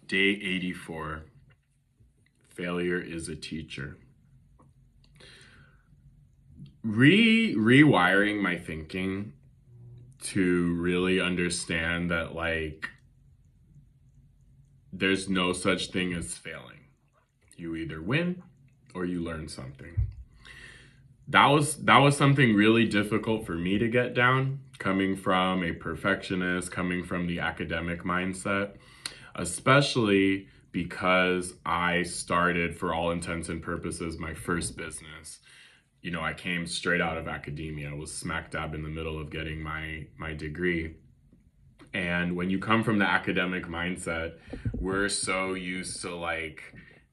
Day 84. Failure is a teacher. Rewiring my thinking to really understand that there's no such thing as failing. You either win or you learn something. That was something really difficult for me to get down, coming from a perfectionist, coming from the academic mindset, especially because I started, for all intents and purposes, my first business. I came straight out of academia. I was smack dab in the middle of getting my degree. And when you come from the academic mindset, we're so used to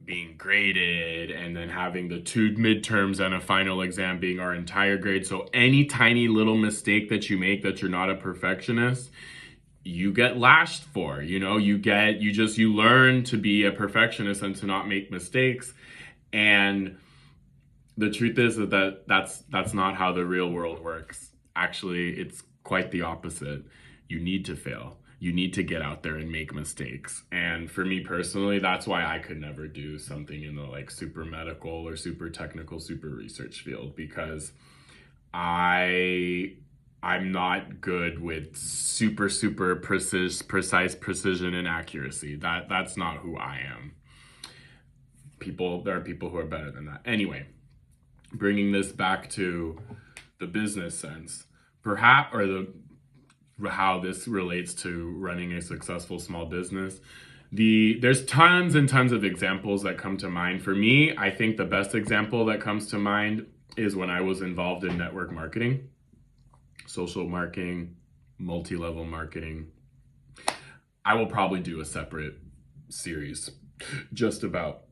being graded and then having the 2 midterms and a final exam being our entire grade. So any tiny little mistake that you make that you're not a perfectionist, you get lashed for. You learn to be a perfectionist and to not make mistakes. And the truth is that that's not how the real world works. Actually, it's quite the opposite. You need to fail. You need to get out there and make mistakes. And for me personally, that's why I could never do something in the super medical or super technical, super research field, because I'm not good with super precise precision and accuracy. That's not who I am. There are people who are better than that. Anyway, bringing this back to the business sense, perhaps, or how this relates to running a successful small business. There's tons and tons of examples that come to mind. For me, I think the best example that comes to mind is when I was involved in network marketing, social marketing, multi-level marketing. I will probably do a separate series just about,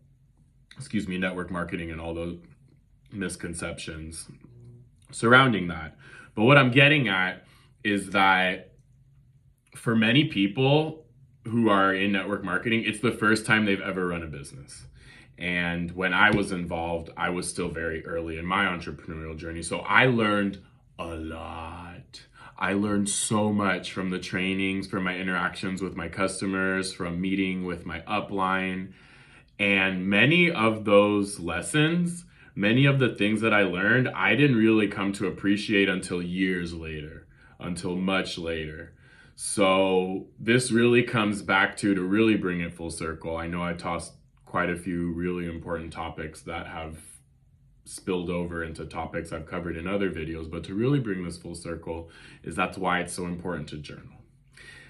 network marketing and all those misconceptions surrounding that. But what I'm getting at is that for many people who are in network marketing, it's the first time they've ever run a business. And when I was involved, I was still very early in my entrepreneurial journey. So I learned a lot. I learned so much from the trainings, from my interactions with my customers, from meeting with my upline. And many of those lessons, many of the things that I learned, I didn't really come to appreciate until years later, until much later. So this really comes back to really bring it full circle. I know I tossed quite a few really important topics that have spilled over into topics I've covered in other videos, but to really bring this full circle that's why it's so important to journal.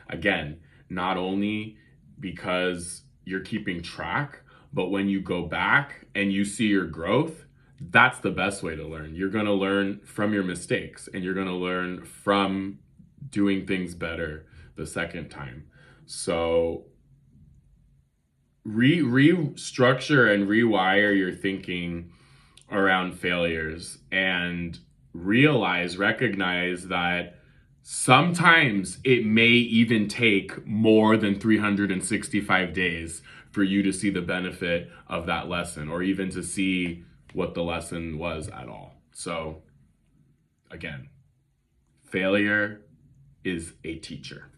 Again, not only because you're keeping track, but when you go back and you see your growth, that's the best way to learn. You're going to learn from your mistakes, and you're going to learn from doing things better the second time. So restructure and rewire your thinking around failures, and recognize that sometimes it may even take more than 365 days for you to see the benefit of that lesson, or even to see what the lesson was at all. So again, failure is a teacher.